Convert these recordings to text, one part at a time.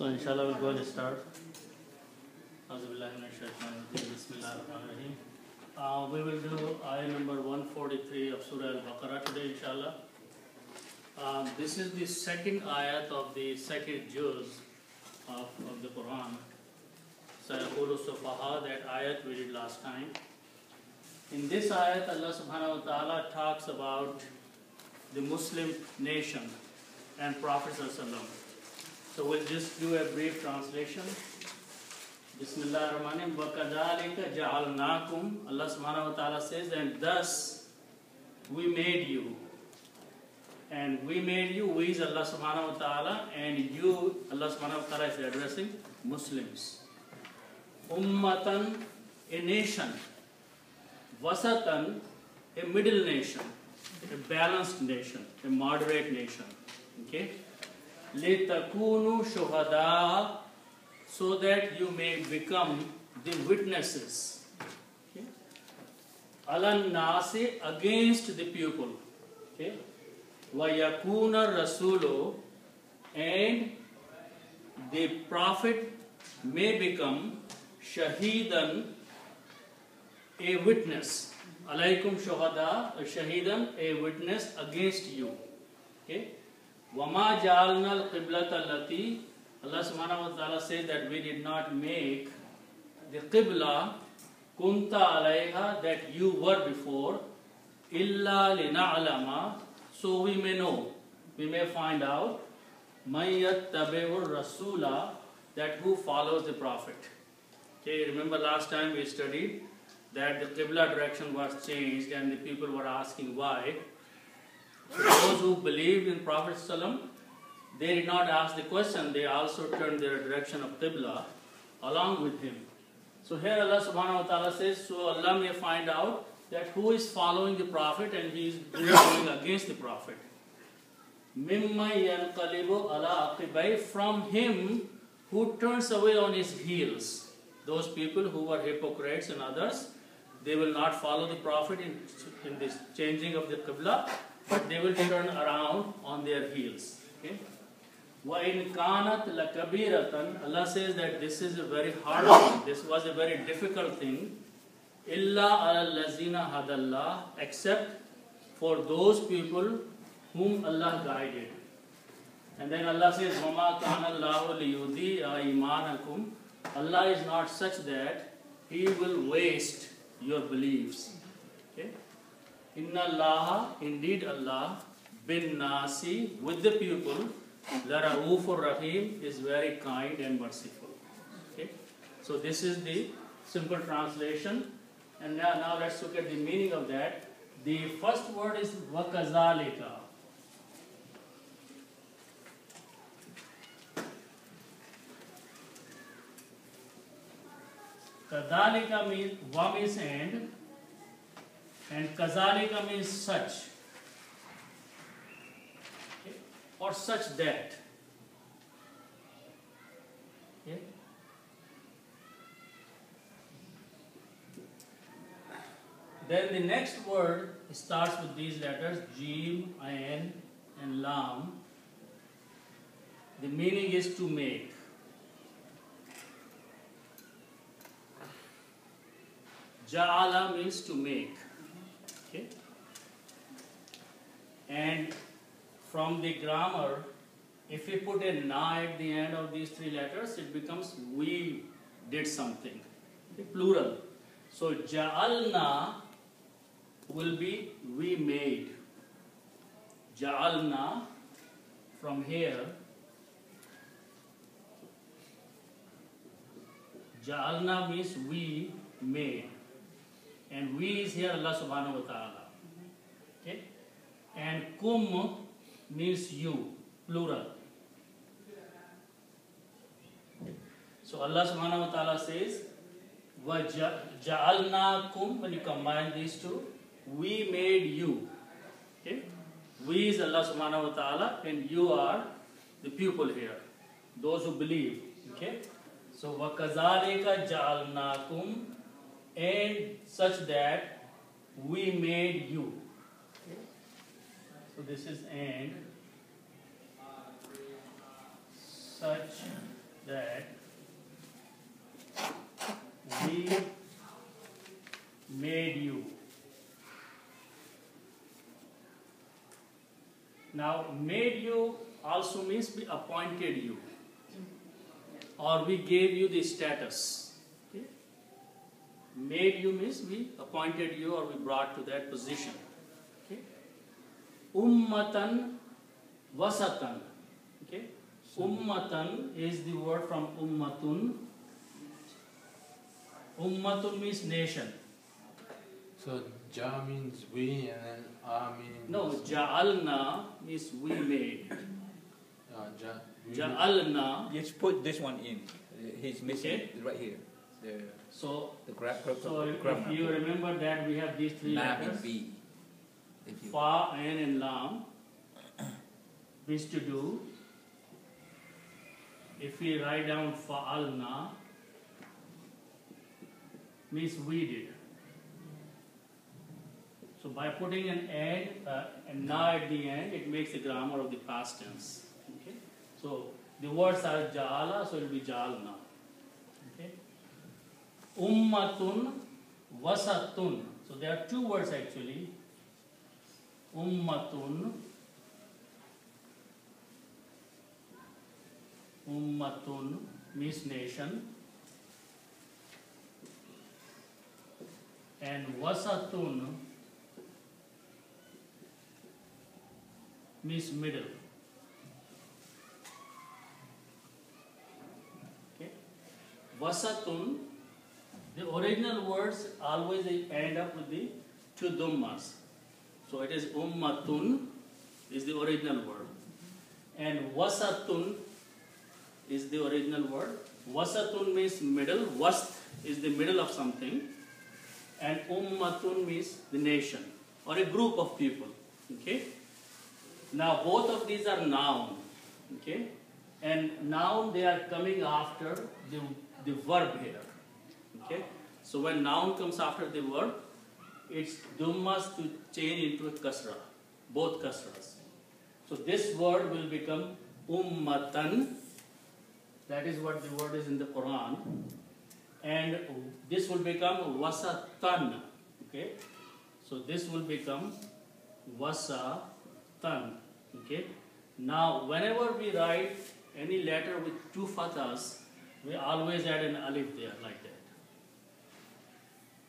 So inshallah we'll go ahead and start. Bismillahirrahmanirrahim. We will do ayah number 143 of Surah Al-Baqarah today, inshallah. This is the second ayat of the second juz of the Quran. Sayaqulu Sufaha, that ayat we did last time. In this ayat, Allah subhanahu wa ta'ala talks about the Muslim nation and Prophet sallallahu alaihi wasallam. So we'll just do a brief translation. Bismillahirrahmanirrahim. وَكَذَلِكَ جَعَلْنَاكُمْ. Allah subhanahu wa ta'ala says, and thus we made you. And we made you, we is Allah subhanahu wa ta'ala, and you, Allah subhanahu wa ta'ala is addressing Muslims. Ummatan, a nation. Wasatan, a middle nation. A balanced nation, a moderate nation. Okay? لِتَكُونُوا شُهَدَاءَ, so that you may become the witnesses. Okay? عَلَى النَّاسِ, against the people. Okay? وَيَكُونَ الرَّسُولُ, and the Prophet may become shahidan, a witness. Alaykum shuhada, shahidan, a witness against you. Okay? وَمَا جَعَلْنَا الْقِبْلَةَ الَّتِي, Allah subhanahu wa ta'ala says that we did not make the qibla kunta alayha, that you were before, illa lina'lama, so we may know, we may find out, مَن يَتَّبِعُ الرَّسُولَ, that who follows the Prophet. Okay, remember last time we studied that the qibla direction was changed and the people were asking why. So those who believed in Prophet ﷺ, they did not ask the question, they also turned their direction of qibla along with him. So here Allah subhanahu wa ta'ala says, so Allah may find out that who is following the Prophet and he is going against the Prophet. مِمَّن يَنْقَلِبُ عَلَىٰ عَقِبَيْهِ, from him who turns away on his heels. Those people who were hypocrites and others, they will not follow the Prophet in this changing of the qibla, but they will turn around on their heels. Okay? وَإِنْ كَانَتْ لَكَبِيرَةً, Allah says that this is a very hard thing, this was a very difficult thing. إِلَّا عَلَى الَّذِينَ هَدَى اللَّهِ, except for those people whom Allah guided. And then Allah says, وَمَا كَانَ اللَّهُ لِيُضِيعَ إِيمَانَكُمْ, Allah is not such that He will waste your beliefs. Okay? Inna Allah, indeed Allah, bin nasi, with the people, la ra'ufur rahim, is very kind and merciful. Okay? So this is the simple translation. And now let's look at the meaning of that. The first word is wakazalika. Kadalika means, wa means and kazalika means such, okay? Or such that. Okay? Then the next word starts with these letters, Jim, Ain, and Lam. The meaning is to make. Ja'ala means to make. Okay? And from the grammar, if we put a na at the end of these three letters, it becomes we did something. Okay? Plural. So ja'alna will be we made. Ja'alna, from here, ja'alna means we made. And we is here Allah subhanahu wa ta'ala. Okay? And kum means you, plural. So Allah subhanahu wa ta'ala says, wa ja'alnakum, when you combine these two, we made you. Okay? We is Allah subhanahu wa ta'ala, and you are the people here, those who believe. Okay? So wa kazalika ja'alnakum, and such that we made you. Okay? So this is and such that we made you. Now, made you also means we appointed you, or we gave you the status. Okay? Made you means we appointed you or we brought to that position. Okay? Ummatan wasatan. Okay? Ummatan is the word from ummatun. Ummatun means nation. So Ja means we and then A means... No, ja'alna means we made. Ja'alna. Just put this one in. He's missing Okay. it right here. So Grammar. if you remember that we have these three Lam letters. and B. If you Fa, Ain and Lam means to do. If we write down Fa'alna means we did. So by putting an and na at the end, it makes the grammar of the past tense. Okay? So the words are ja'ala, so it will be ja'alna. Okay? Ummatun wasatun. So there are two words actually. Ummatun. Ummatun means nation. And wasatun means middle. Okay. Wasatun, the original words always end up with the two dhammas. So it is ummatun is the original word. And wasatun is the original word. Wasatun means middle. Wast is the middle of something. And ummatun means the nation or a group of people. Okay. Now both of these are noun. Okay. And noun they are coming after the verb here. Okay. So when noun comes after the verb, its dhammas to change into a kasra. Both kasras. So this word will become ummatan. That is what the word is in the Quran. And this will become wasatan. Okay. So this will become wasatan. Okay. Now whenever we write any letter with two fathas, we always add an alif there like that.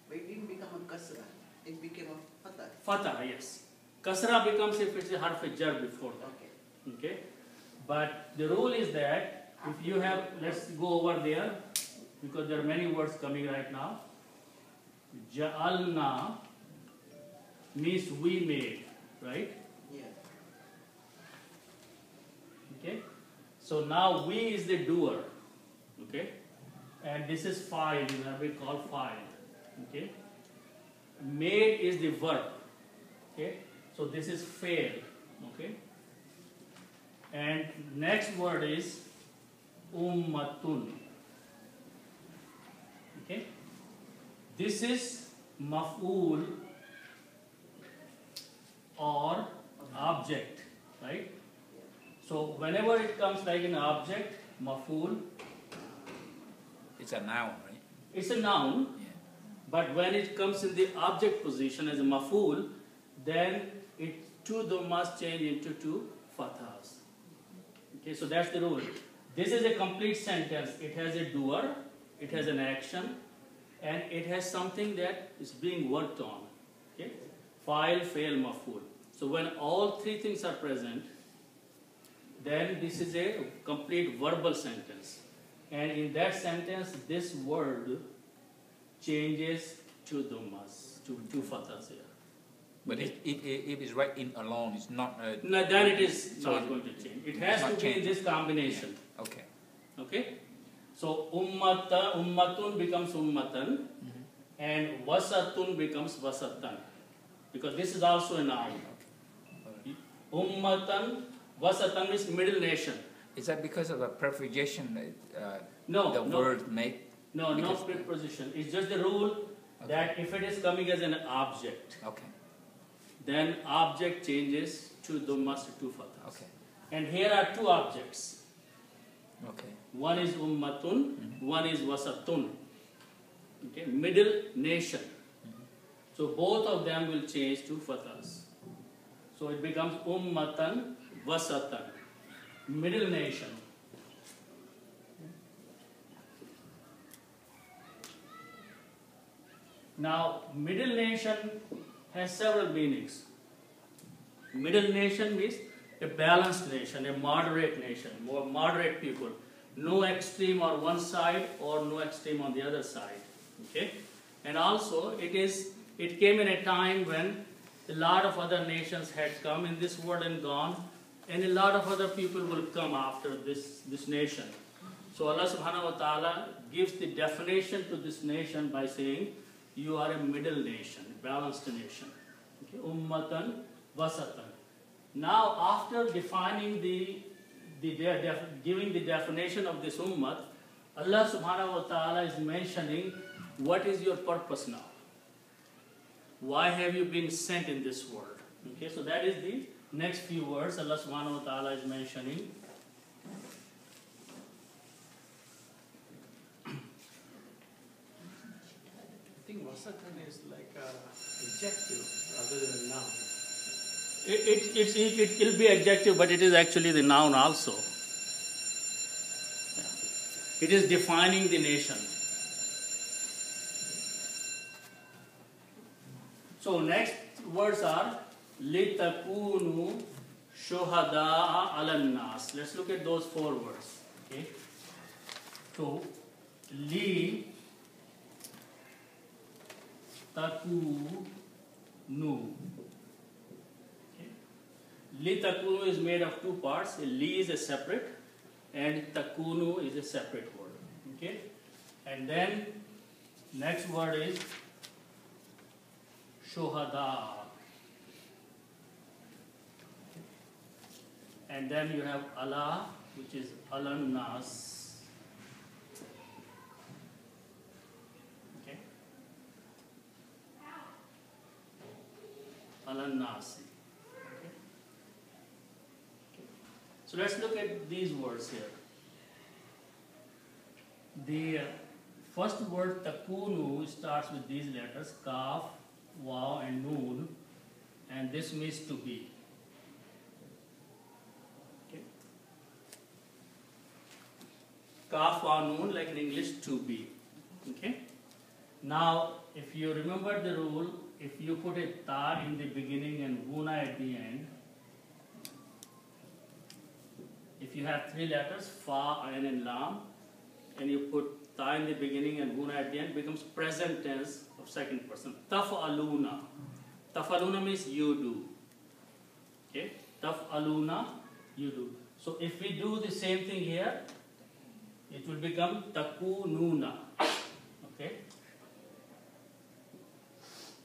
But it didn't become a kasra. It became a fatah. Fatah, yes. Kasra becomes if it's a harf jar before that. Okay. Okay. But the rule is that if you have, let's go over there because there are many words coming right now. Ja'alna means we made, right? Yeah. Okay. So now we is the doer. Okay. And this is file, in Arabic called file. Okay. Made is the verb. Okay. So this is fail. Okay. And next word is ummatun. Okay. This is maf'ul or object, right? So whenever it comes like an object, maf'ul, it's a noun, right? it's a noun. Yeah. But when it comes in the object position as a maf'ul, then two dhammas change into two fathas. Okay, so that's the rule. This is a complete sentence. It has a doer, it has an action, and it has something that is being worked on. Okay, file, fail, maf'ul. So when all three things are present, then this is a complete verbal sentence. And in that sentence, this word changes two dhammas, two fathas here. But if it's right in alone, it's not. No, then it is So not going to change. It has to be in this combination. Okay. Okay? So ummatun becomes ummatan and wasatun becomes wasatan. Because this is also a noun. Ummatan, wasatan means middle nation. Is that because of the preposition No, the no. word make? No, no Because- preposition. It's just the rule that if it is coming as an object, Okay. then object changes to dhammas to two fathas. Okay. And here are two objects. Okay. One is ummatun, one is wasatun. Okay, middle nation. So both of them will change to fathas. So it becomes ummatan wasatan, middle nation. Now, middle nation has several meanings. Middle nation means a balanced nation, a moderate nation, more moderate people. No extreme on one side or no extreme on the other side. Okay? And also, it came in a time when a lot of other nations had come in this world and gone, and a lot of other people will come after this nation. So Allah subhanahu wa ta'ala gives the definition to this nation by saying, you are a middle nation, balanced nation. Okay? Ummatan wasatan. Now, after defining giving the definition of this ummah, Allah subhanahu wa ta'ala is mentioning what is your purpose now. Why have you been sent in this world? Okay, so that is the next few words Allah subhanahu wa ta'ala is mentioning. I think wasatan is like adjective rather than noun. It will be adjective, but it is actually the noun also. It is defining the nation. So next words are litakunu shuhada'a 'alan nas. Let's look at those four words. Okay. So li takunu. Li takunu is made of two parts. Li is a separate and takunu is a separate word. Okay? And then next word is shuhada. And then you have Allah, which is alan nas. Okay? Alan nas. So let's look at these words here. The first word takunu starts with these letters kaf, waw and noon, and this means to be. Okay. Kaf, waw, noon, like in English, to be. Okay. Now, if you remember the rule, if you put a ta in the beginning and guna at the end, if you have three letters, fa, ayn and lam, and you put ta in the beginning and guna at the end, becomes present tense of second person. Taf'aluna. Taf'aluna means you do. Okay? Taf'aluna, you do. So if we do the same thing here, it will become takununa. Okay?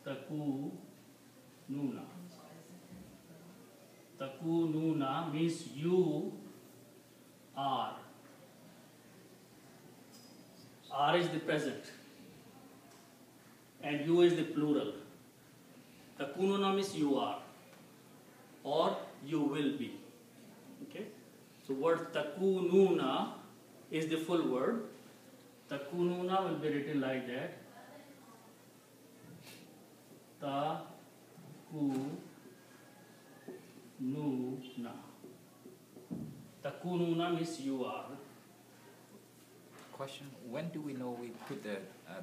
Takununa. Takununa means you are. Are is the present and you is the plural. Takununa means you are or you will be. Okay? So word takununa is the full word. Takununa will be written like that. Takununa. Takununa means you are. Question: when do we know we put the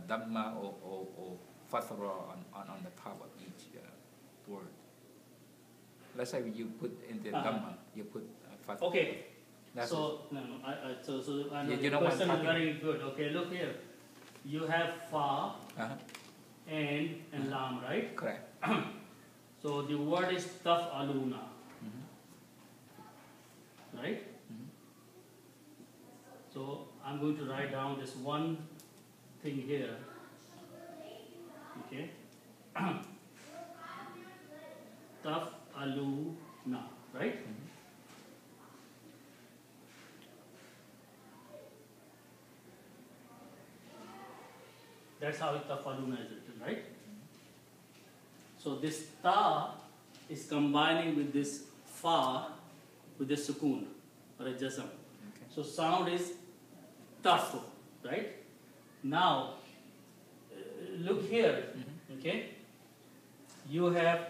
dhamma or fathara on the top of each word? Let's say you put in the dhamma, you put fathara. Okay. That's So I know You the know what I'm question is talking very good. Okay, look here. You have fa and lam, right? correct. So the word is taf'aluna, right? So I'm going to write down this one thing here. Okay. Taf'aluna, right? That's how taf'aluna is written, right? So this ta is combining with this fa with a sukoon or a jasam. Okay. So sound is tough, right? Now, look here, okay? You have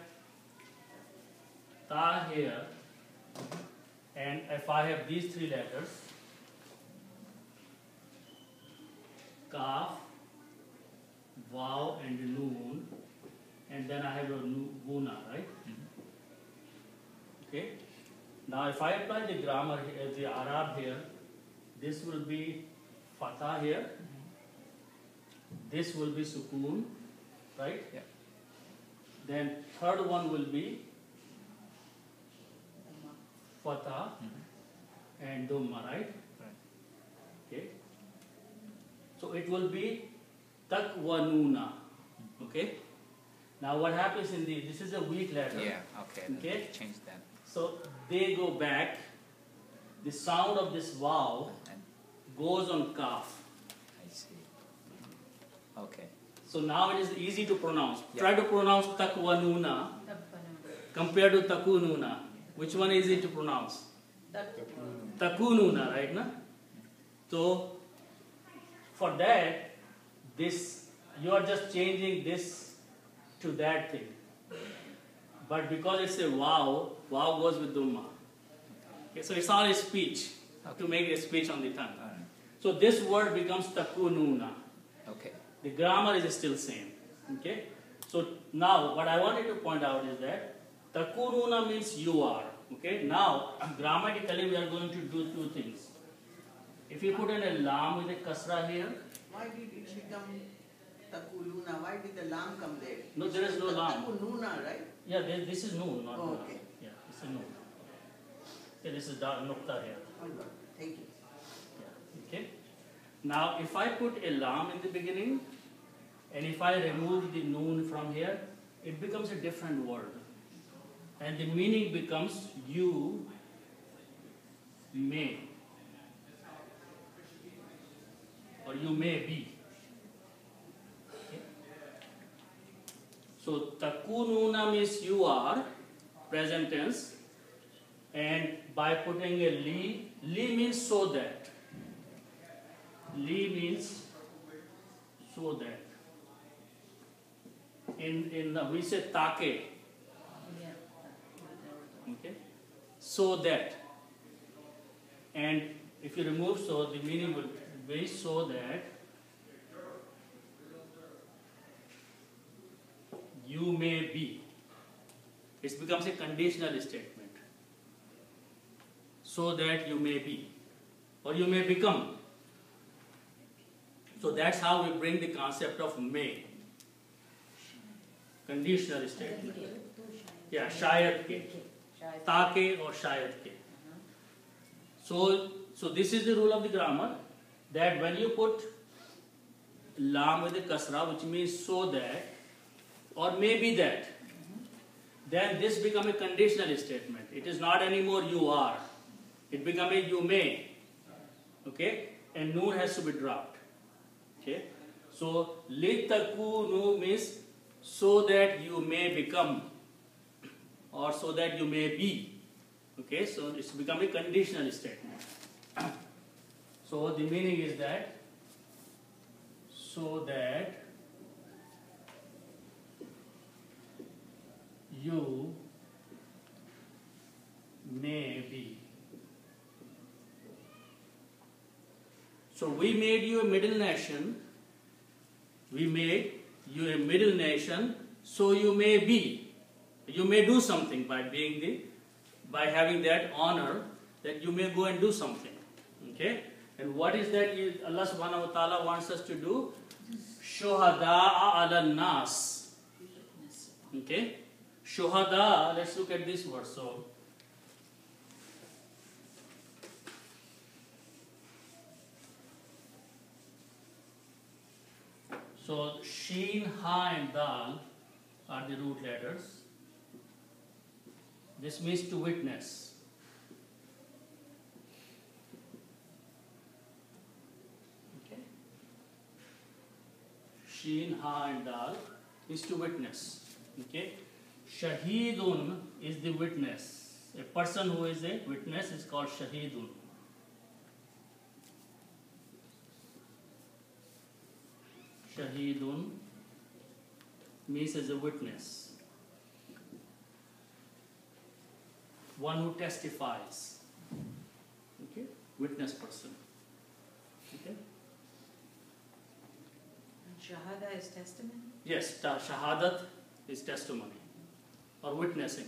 ta here, and if I have these three letters, kaf, vav, and noon, and then I have a guna, right? Okay. Now, if I apply the grammar, the Arab here, this will be fatha here. This will be sukoon, right? Yeah. Then third one will be fatha and dhamma, right? Right. Okay. So it will be takwanuna. Okay. Now what happens in this is a weak letter. Yeah, okay. then Okay. Change that. So they go back. The sound of this vowel And goes on kaf. I see. Okay. So now it is easy to pronounce. Yeah. Try to pronounce takwanuna compared to takununa. Which one is easy to pronounce? Takununa, right? Na? So for that, this you are just changing this to that thing. But because it's a wow, wow goes with dhamma. Okay, so it's all a speech to make a speech on the tongue. All right. So this word becomes takununa. Okay. The grammar is still same. Okay. So now what I wanted to point out is that takununa means you are. Okay. Now grammatically we are going to do two things. If you put in a lam with a kasra here, Why did it become takuluna? Why did the lam come there? No, there is no lam. Takununa, right? yeah, this is noon, not Oh, lam. okay. Yeah, this is noon. Okay, this is nukta here. Oh, God. Thank you. Yeah. Okay. Now, if I put a lam in the beginning, and if I remove the noon from here, it becomes a different word, and the meaning becomes you may, or you may be. Okay. So takununa means you are, present tense, and by putting a li means so that. Li means so that. We say take. Okay, so that. And if you remove so, the meaning will be so that you may be. It becomes a conditional statement. So that you may be, or you may become. So that's how we bring the concept of may. Conditional statement. Yeah, shayad ke. Take or shayad ke. So this is the rule of the grammar, that when you put lam with a kasra, which means so that, or maybe that, then this becomes a conditional statement. It is not anymore you are. It becomes a you may. Okay? And noon has to be dropped. Okay? So, litakunu means so that you may become, or so that you may be. Okay? So, it's become a conditional statement. So, the meaning is that so that you may be. So we made you a middle nation. We made you a middle nation, so you may be. You may do something by by having that honor, that you may go and do something. Okay? And what is that Allah subhanahu wa ta'ala wants us to do? Shuhada'a ala nas. Okay? Shuhada, let's look at this word. So sheen, ha and dal are the root letters. This means to witness. Okay. Sheen, ha and dal is to witness. Okay. Shahidun is the witness. A person who is a witness is called shahidun. Shahidun means as a witness, one who testifies. Okay, witness person. Okay. And Shahada is testimony? Yes, shahadat is testimony or witnessing.